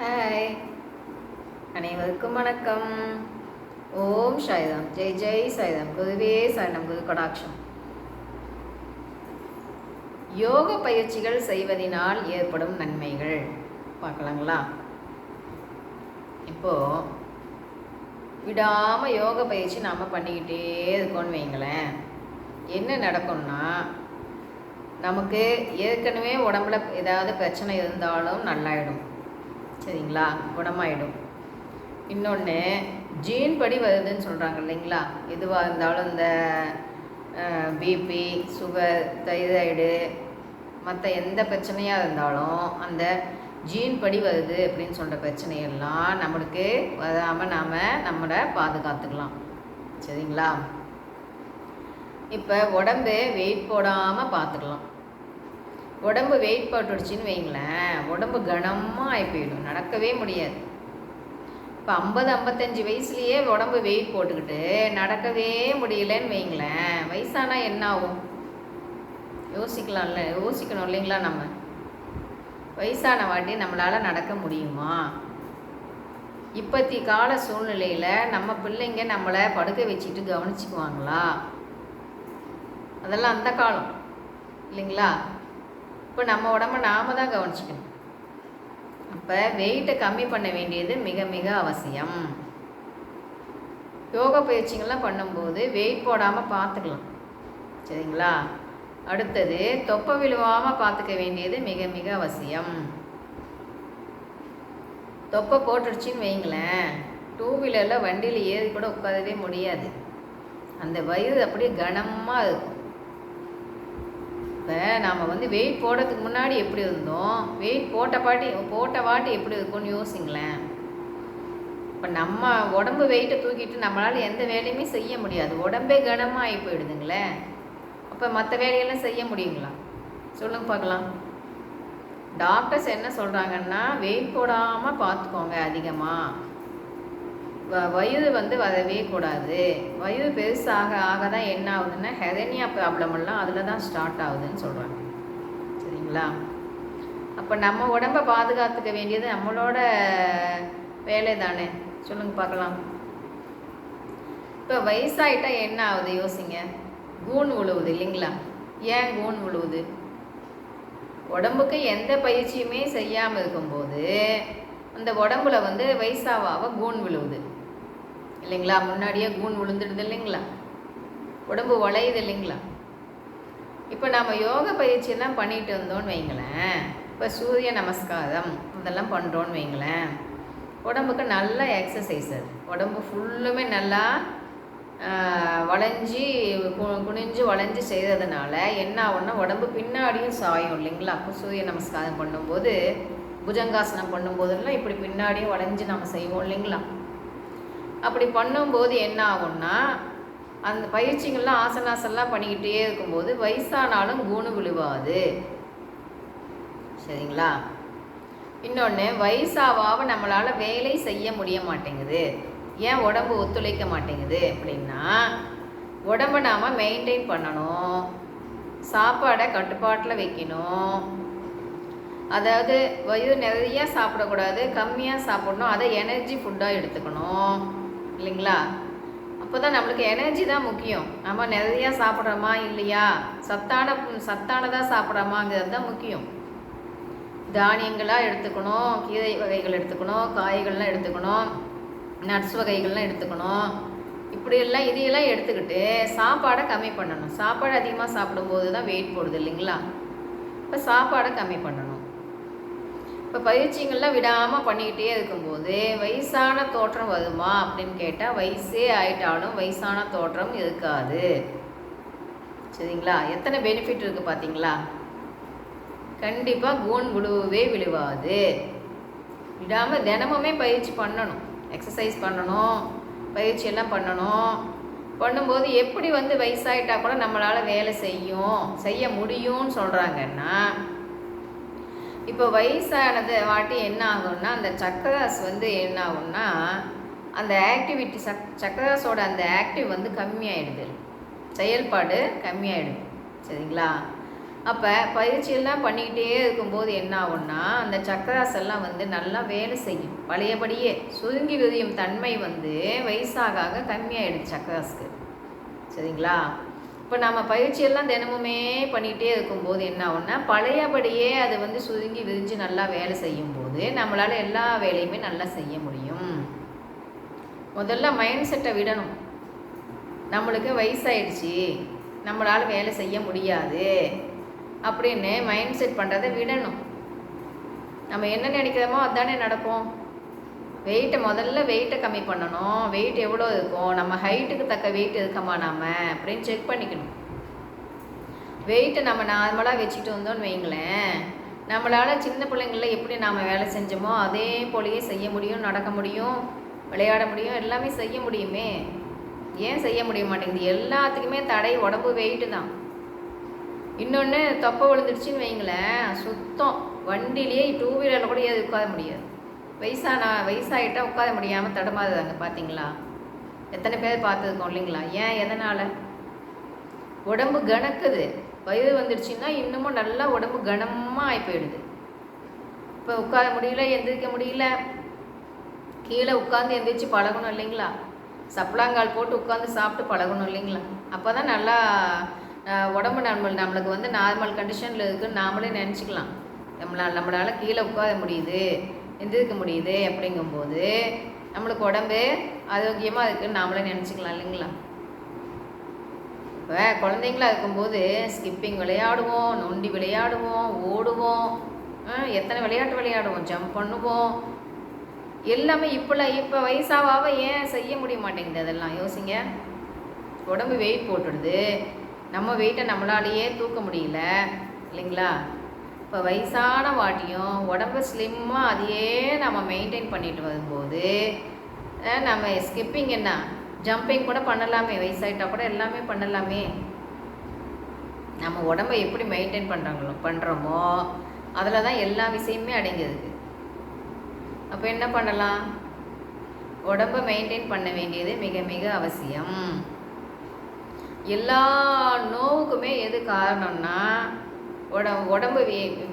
Hi, அனைவருக்கும் வணக்கம். ஓம் சாய்ராம். ஜெய் ஜெய் சாய்ராம். குருவே சரணம். குரு கடாட்சம். யோக பயிற்சிகள் செய்வதனால் ஏற்படும் நன்மைகள் பார்க்கலாங்களா? இப்போ விடாமல் யோக பயிற்சி நாம் பண்ணிக்கிட்டே இருக்கோன்னு வைங்களேன், என்ன நடக்கும்னா, நமக்கு ஏற்கனவே உடம்புல ஏதாவது பிரச்சனை இருந்தாலும் நல்லாயிடும். சரிங்களா? குணமாயிடும். இன்னொன்று, ஜீன் படி வருதுன்னு சொல்கிறாங்க இல்லைங்களா? எதுவாக இருந்தாலும் இந்த பிபி, சுகர், தைராய்டு, மற்ற எந்த பிரச்சனையாக இருந்தாலும் அந்த ஜீன் படி வருது அப்படின்னு சொல்கிற பிரச்சனையெல்லாம் நம்மளுக்கு வராமல் நாம் நம்மளை பாதுகாத்துக்கலாம். சரிங்களா? இப்போ உடம்பு வெயிட் போடாமல் பார்த்துக்கலாம். உடம்பு வெயிட் போட்டுடுச்சின்னு வைங்களேன், உடம்பு கனமாக ஆகி போயிடும், நடக்கவே முடியாது. இப்போ 50-55 வயசுலேயே உடம்பு வெயிட் போட்டுக்கிட்டு நடக்கவே முடியலன்னு வைங்களேன், வயசானால் என்ன ஆகும்? யோசிக்கணும் இல்லைங்களா? நம்ம வயசான வாட்டி நம்மளால் நடக்க முடியுமா? இப்போத்தி கால சூழ்நிலையில் நம்ம பிள்ளைங்க நம்மளை படுக்க வச்சுட்டு கவனிச்சுக்குவாங்களா? அதெல்லாம் அந்த காலம் இல்லைங்களா? இப்போ நம்ம உடம்ப நாம் தான் கவனிச்சிக்கணும். அப்போ வெயிட்டை கம்மி பண்ண வேண்டியது மிக மிக அவசியம். யோகா பயிற்சிகள்லாம் பண்ணும்போது வெயிட் போடாமல் பார்த்துக்கலாம். சரிங்களா? அடுத்தது, தொப்பை விழுவாமல் பார்த்துக்க வேண்டியது மிக மிக அவசியம். தொப்பை போட்டுடுச்சின்னு வைங்களேன், 2 வீலரில் வண்டியில் ஏறி கூட உட்காரவே முடியாது. அந்த வயிறு அப்படியே கனமாக இருக்கும். இப்போ நாம் வெயிட் போடுறதுக்கு முன்னாடி எப்படி இருந்தோம், வெயிட் போட்ட வாட்டி எப்படி இருக்கும்னு யோசிங்களேன். இப்போ நம்ம உடம்பு வெயிட்டை தூக்கிட்டு நம்மளால் எந்த வேலையுமே செய்ய முடியாது, உடம்பே கனமாக ஆகி போயிடுதுங்களே. அப்போ மற்ற வேலையெல்லாம் செய்ய முடியுங்களா? சொல்லுங்க பார்க்கலாம். டாக்டர்ஸ் என்ன சொல்கிறாங்கன்னா, வெயிட் போடாமல் பார்த்துக்கோங்க. அதிகமாக வயிறு வரவே கூடாது. வயிறு பெருசாக ஆக தான் என்ன ஆகுதுன்னா, ஹெரனியா ப்ராப்ளமெல்லாம் அதில் தான் ஸ்டார்ட் ஆகுதுன்னு சொல்கிறாங்க. சரிங்களா? அப்போ நம்ம உடம்பை பாதுகாத்துக்க வேண்டியது நம்மளோட வேலை தானே. சொல்லுங்க பார்க்கலாம். இப்போ வயசாகிட்டா என்ன ஆகுது யோசிங்க. கூன் விழுவுது இல்லைங்களா? ஏன் கூன் விழுவுது? உடம்புக்கு எந்த பயிற்சியுமே செய்யாமல் இருக்கும்போது அந்த உடம்புல வயசாக கூன் விழுவுது இல்லைங்களா? முன்னாடியே கூன் விழுந்துடுது இல்லைங்களா? உடம்பு வளையுது இல்லைங்களா? இப்போ நம்ம யோக பயிற்சியெல்லாம் பண்ணிட்டு வந்தோன்னு வைங்களேன், இப்போ சூரிய நமஸ்காரம் இதெல்லாம் பண்ணுறோன்னு வைங்களேன், உடம்புக்கு நல்ல எக்ஸசைஸ். அது உடம்பு ஃபுல்லுமே நல்லா வளைஞ்சி குனிஞ்சு வளைஞ்சி செய்கிறதுனால என்ன ஆகும்னா, உடம்பு பின்னாடியும் சாயும் இல்லைங்களா? அப்போ சூரிய நமஸ்காரம் பண்ணும்போது, புஜங்காசனம் பண்ணும்போதெல்லாம் இப்படி பின்னாடியும் வளைஞ்சி நம்ம செய்வோம் இல்லைங்களா? அப்படி பண்ணும்போது என்ன ஆகும்னா, அந்த பயிற்சிகள்லாம் ஆசனாசெல்லாம் பண்ணிக்கிட்டே இருக்கும்போது வயசானாலும் கூணு விழுவாது. சரிங்களா? இன்னொன்று, வயசாக நம்மளால் வேலை செய்ய முடிய மாட்டேங்குது. ஏன் உடம்பு ஒத்துழைக்க மாட்டேங்குது அப்படின்னா, உடம்பை நாம் மெயின்டைன் பண்ணணும், சாப்பாடை கட்டுப்பாட்டில் வைக்கணும். அதாவது வயிறு நிறையா சாப்பிடக்கூடாது, கம்மியாக சாப்பிடணும். அதை எனர்ஜி ஃபுட்டாக எடுத்துக்கணும் இல்லைங்களா? அப்போ தான் நம்மளுக்கு எனர்ஜி தான் முக்கியம். நம்ம நிறையா சாப்பிட்றோமா இல்லையா, சத்தானதாக சாப்பிட்றோமாங்கிறது தான் முக்கியம். தானியங்களாக எடுத்துக்கணும், கீரை வகைகள் எடுத்துக்கணும், காய்கள்லாம் எடுத்துக்கணும், நட்ஸ் வகைகள்லாம் எடுத்துக்கணும். இப்படியெல்லாம் இதையெல்லாம் எடுத்துக்கிட்டு சாப்பாடை கம்மி பண்ணணும். சாப்பாடு அதிகமாக சாப்பிடும்போது தான் வெயிட் போடுது இல்லைங்களா? இப்போ சாப்பாடை கம்மி பண்ணணும். இப்போ பயிற்சிகள்லாம் விடாமல் பண்ணிக்கிட்டே இருக்கும்போது வயசான தோற்றம் வருமா அப்படின்னு கேட்டால், வயசே ஆயிட்டாலும் வயசான தோற்றம் இருக்காது. சரிங்களா? எத்தனை பெனிஃபிட் இருக்குது பார்த்தீங்களா? கண்டிப்பாக கூன் விழுவவே விழுவாது. விடாமல் தினமுமே பயிற்சி பண்ணணும், எக்ஸசைஸ் பண்ணணும், பயிற்சியெல்லாம் பண்ணணும். பண்ணும்போது எப்படி வயசாகிட்டா கூட நம்மளால் வேலை செய்ய முடியும்னு சொல்கிறாங்கன்னா, இப்போ வயசானது வாட்டி என்ன ஆகும்னா, அந்த சக்கராஸ் என்ன ஆகும்னா, அந்த ஆக்டிவிட்டி சக்கராஸோட அந்த ஆக்டிவ் கம்மியாயிடுது, செயல்பாடு கம்மியாயிடுது. சரிங்களா? அப்போ பயிற்சியெல்லாம் பண்ணிக்கிட்டே இருக்கும்போது என்ன ஆகும்னா அந்த சக்கராஸ் எல்லாம் வந்து நல்லா வேலை செய்யும். பழையபடியே சுருங்கி விரியும் தன்மை வந்து வயசாக கம்மியாயிடுது சக்கராஸ்க்கு. சரிங்களா? இப்போ நம்ம பயிற்சியெல்லாம் தினமுமே பண்ணிகிட்டே இருக்கும்போது என்ன ஆகும்னா பழையபடியே அது வந்து சுருங்கி விரிஞ்சு நல்லா வேலை செய்யும்போது நம்மளால் எல்லா வேலையுமே நல்லா செய்ய முடியும். முதல்ல மைண்ட் செட்டை விடணும். நம்மளுக்கு வயசாயிடுச்சு, நம்மளால் வேலை செய்ய முடியாது அப்படின்னு மைண்ட் செட் பண்ணுறதை விடணும். நம்ம என்ன நினைக்கிறோமோ அதுதானே நடக்கும். முதல்ல வெயிட்டை கம்மி பண்ணணும். வெயிட் எவ்வளோ இருக்கும், நம்ம ஹைட்டுக்கு தக்க வெயிட் இருக்கமா நாம் அப்படின்னு செக் பண்ணிக்கணும். வெயிட்டை நம்ம நார்மலாக வச்சுட்டு வந்தோன்னு வைங்களேன், நம்மளால் சின்ன பிள்ளைங்களில் எப்படி நாம் வேலை செஞ்சோமோ அதே போலயே செய்ய முடியும், நடக்க முடியும், விளையாட முடியும், எல்லாமே செய்ய முடியுமே. ஏன் செய்ய முடிய மாட்டேங்குது? எல்லாத்துக்குமே தடை உடம்பு வெயிட்டு தான். இன்னொன்று தொப்பை விழுந்துடுச்சின்னு வைங்களேன், சுத்தம் வண்டிலேயே 2 வீலரில் கூட ஏது உட்கார முடியாது. வயசாகிட்டால் உட்கார முடியாமல் தடமாறுதாங்க. பார்த்தீங்களா? எத்தனை பேர் பார்த்துருக்கோம் இல்லைங்களா? ஏன்? எதனால்? உடம்பு கணக்குது. வயது வந்துடுச்சுன்னா இன்னமும் நல்லா உடம்பு கனமாக ஆகி போயிடுது. இப்போ உட்கார முடியல, எந்திரிக்க முடியல, கீழே உட்காந்து எந்திரிச்சு பழகணும் இல்லைங்களா? சப்பளாங்கால் போட்டு உட்காந்து சாப்பிட்டு பழகணும் இல்லைங்களா? அப்போ தான் நல்லா உடம்பு நம்மளுக்கு வந்து நார்மல் கண்டிஷனில் இருக்குதுன்னு நாமளே நினச்சிக்கலாம். நம்மளால் கீழே உட்கார முடியுது, எந்திரிக்க முடியுது அப்படிங்கும்போது நம்மளுக்கு உடம்பு ஆரோக்கியமாக இருக்குதுன்னு நாமளே நினச்சிக்கலாம் இல்லைங்களா? இப்போ குழந்தைங்களா இருக்கும்போது ஸ்கிப்பிங் விளையாடுவோம், நொண்டி விளையாடுவோம், ஓடுவோம், எத்தனை விளையாட்டு விளையாடுவோம், ஜம்ப் பண்ணுவோம், எல்லாமே இப்போ வயசாக ஏன் செய்ய முடிய மாட்டேங்குது? அதெல்லாம் யோசிங்க. உடம்பு வெயிட் போட்டுடுது, நம்ம வெயிட்டை நம்மளாலேயே தூக்க முடியல இல்லைங்களா? இப்போ வயசான வாட்டியும் உடம்பு ஸ்லிம்மாக அதையே நம்ம மெயின்டைன் பண்ணிட்டு வரும்போது நம்ம ஸ்கிப்பிங் என்ன ஜம்பிங் கூட பண்ணலாமே, வயசாகிட்டா கூட எல்லாமே பண்ணலாமே. நம்ம உடம்பை எப்படி மெயின்டைன் பண்ணுறோமோ அதில் தான் எல்லா விஷயமே அடங்கியிருக்கு. அப்போ என்ன பண்ணலாம்? உடம்பை மெயின்டைன் பண்ண வேண்டியது மிக மிக அவசியம். எல்லா நோவுக்குமே எது காரணம்னா உடம்பு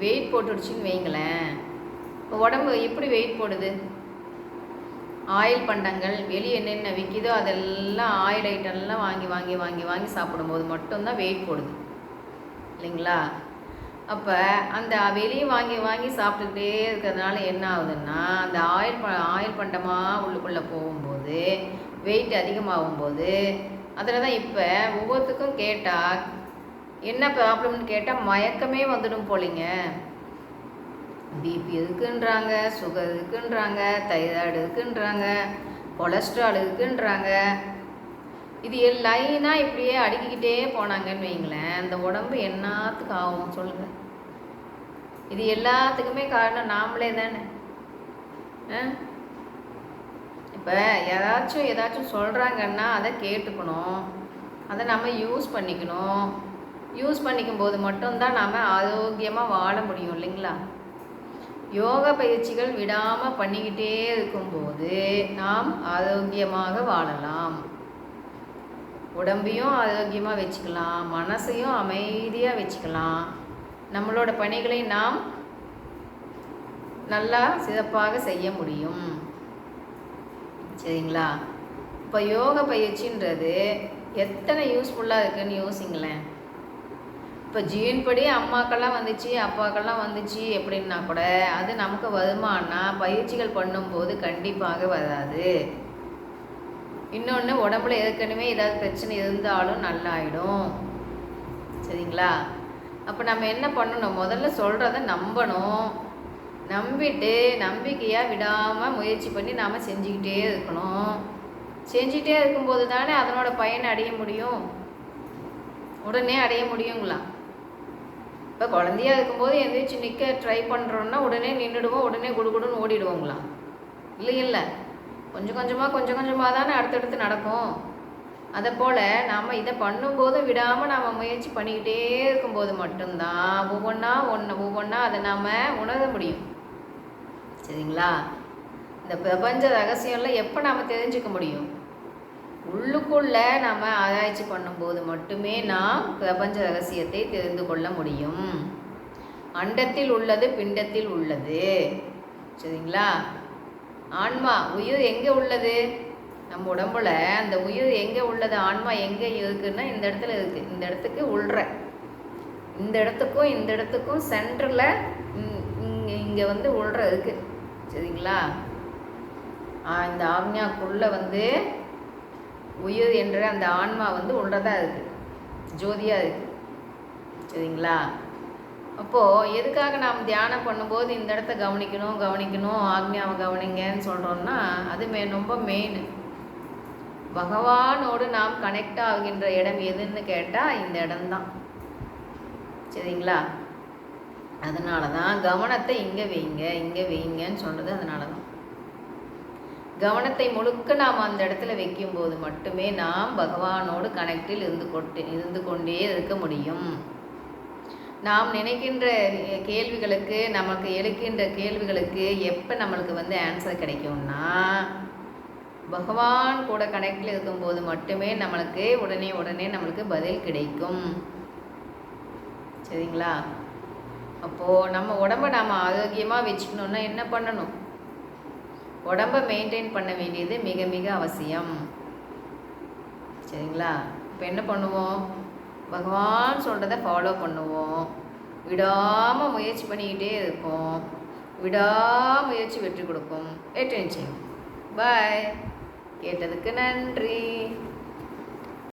வெயிட் போட்டுடுச்சின்னு வைங்களேன். இப்போ உடம்பு எப்படி வெயிட் போடுது? ஆயில் பண்டங்கள் வெளியே என்னென்ன விற்கிதோ அதெல்லாம் ஆயில் ஐட்டம்லாம் வாங்கி வாங்கி வாங்கி வாங்கி சாப்பிடும்போது மட்டும்தான் வெயிட் போடுது இல்லைங்களா? அப்போ அந்த வெளியே வாங்கி வாங்கி சாப்பிட்டுக்கிட்டே இருக்கிறதுனால என்ன ஆகுதுன்னா அந்த ஆயில் பண்டமாக உள்ளுக்குள்ளே போகும்போது வெயிட் அதிகமாகும்போது அதில் தான் இப்போ ஒவ்வொருத்துக்கும் கேட்டால் என்ன ப்ராப்ளம்னு கேட்டால் மயக்கமே வந்துடும் போலிங்க. பிபி இருக்குன்றாங்க, சுகர் இருக்குன்றாங்க, தைராய்டு இருக்குன்றாங்க, கொலஸ்ட்ரால் இருக்குன்றாங்க. இது லைனாக இப்படியே அடுக்கிக்கிட்டே போனாங்கன்னு வைங்களேன், அந்த உடம்பு என்னத்துக்கு ஆகும் சொல்லுங்கள்? இது எல்லாத்துக்குமே காரணம் நாமளே தானே. இப்போ ஏதாச்சும் சொல்கிறாங்கன்னா அதை கேட்டுக்கணும், அதை நம்ம யூஸ் பண்ணிக்கணும். யூஸ் பண்ணிக்கும் போது மட்டும்தான் நாம் ஆரோக்கியமாக வாழ முடியும் இல்லைங்களா? யோகா பயிற்சிகள் விடாமல் பண்ணிக்கிட்டே இருக்கும்போது நாம் ஆரோக்கியமாக வாழலாம். உடம்பையும் ஆரோக்கியமாக வச்சுக்கலாம், மனசையும் அமைதியாக வச்சுக்கலாம். நம்மளோட பணிகளை நாம் நல்லா சிறப்பாக செய்ய முடியும். சரிங்களா? இப்போ யோகா பயிற்சின்றது எத்தனை யூஸ்ஃபுல்லாக இருக்குதுன்னு யோசிங்களேன். இப்போ ஜீன் படி அம்மாக்கெல்லாம் வந்துச்சு, அப்பாக்கெல்லாம் வந்துச்சு எப்படின்னா கூட அது நமக்கு வருமானா பயிற்சிகள் பண்ணும்போது கண்டிப்பாக வராது. இன்னொன்று உடம்புல ஏற்கனவே ஏதாவது பிரச்சனை இருந்தாலும் நல்லாயிடும். சரிங்களா? அப்போ நம்ம என்ன பண்ணணும்? முதல்ல சொல்கிறத நம்பணும். நம்பிட்டு நம்பிக்கையாக விடாமல் முயற்சி பண்ணி நாம் செஞ்சுக்கிட்டே இருக்கணும். செஞ்சுக்கிட்டே இருக்கும்போது தானே அதனோட பயனை அடைய முடியும். உடனே அடைய முடியுங்களா? இப்போ குழந்தையா இருக்கும்போது எந்திரிச்சு நிற்க ட்ரை பண்ணுறோன்னா உடனே நின்றுடுவோம், உடனே குடுகுடுன்னு ஓடிடுவோங்களா? இல்லை, கொஞ்சம் கொஞ்சமாக தானே அடுத்தடுத்து நடக்கும். அதை போல் நாம் இதை பண்ணும்போது விடாமல் நாம் முயற்சி பண்ணிக்கிட்டே இருக்கும்போது மட்டும்தான் ஒவ்வொன்றா அதை நாம் உணர முடியும். சரிங்களா? இந்த பிரபஞ்ச ரகசியம்லாம் எப்போ நாம் தெரிஞ்சுக்க முடியும்? உள்ளுக்குள்ள நம்ம ஆராய்ச்சி பண்ணும்போது மட்டுமே நாம் பிரபஞ்ச ரகசியத்தை தெரிந்து கொள்ள முடியும். அண்டத்தில் உள்ளது பிண்டத்தில் உள்ளது. சரிங்களா? ஆன்மா உயிர் எங்கே உள்ளது? நம்ம உடம்புல அந்த உயிர் எங்கே உள்ளது? ஆன்மா எங்கே இருக்குன்னா இந்த இடத்துல இருக்குது. இந்த இடத்துக்கு உள்ற இந்த இடத்துக்கும் இந்த இடத்துக்கும் சென்டரில் இங்கே வந்து உள்ற இருக்குது. சரிங்களா? இந்த ஆக்ஞாக்குள்ளே வந்து உயிர் என்ற அந்த ஆன்மா வந்து உள்ளதாக இருக்குது, ஜோதியாக இருக்குது. சரிங்களா? அப்போது எதுக்காக நாம் தியானம் பண்ணும்போது இந்த இடத்த கவனிக்கணும் ஆக்ஞாவை கவனிங்கன்னு சொல்கிறோன்னா அது ரொம்ப மெயின். பகவானோடு நாம் கனெக்ட் ஆகின்ற இடம் எதுன்னு கேட்டால் இந்த இடம்தான். சரிங்களா? அதனால தான் கவனத்தை இங்கே வைங்கன்னு சொன்னது. அதனால தான் கவனத்தை முழுக்க நாம் அந்த இடத்துல வைக்கும்போது மட்டுமே நாம் பகவானோடு கனெக்டில் இருந்து கொண்டே இருக்க முடியும். நாம் நினைக்கின்ற கேள்விகளுக்கு, நமக்கு எழுக்கின்ற கேள்விகளுக்கு எப்போ நம்மளுக்கு வந்து ஆன்சர் கிடைக்கும்னா பகவான் கூட கனெக்டில் இருக்கும்போது மட்டுமே நம்மளுக்கு உடனே நம்மளுக்கு பதில் கிடைக்கும். சரிங்களா? அப்போது நம்ம உடம்பை நாம் ஆரோக்கியமாக வச்சுக்கணுன்னா என்ன பண்ணணும்? உடம்பை மெயின்டைன் பண்ண வேண்டியது மிக மிக அவசியம். சரிங்களா? இப்போ என்ன பண்ணுவோம்? பகவான் சொல்கிறத ஃபாலோ பண்ணுவோம். விடாமல் முயற்சி பண்ணிக்கிட்டே இருப்போம். விடாமுயற்சி வெற்றி கொடுக்கும். வெற்றி நிச்சயம். பாய். கேட்டதுக்கு நன்றி.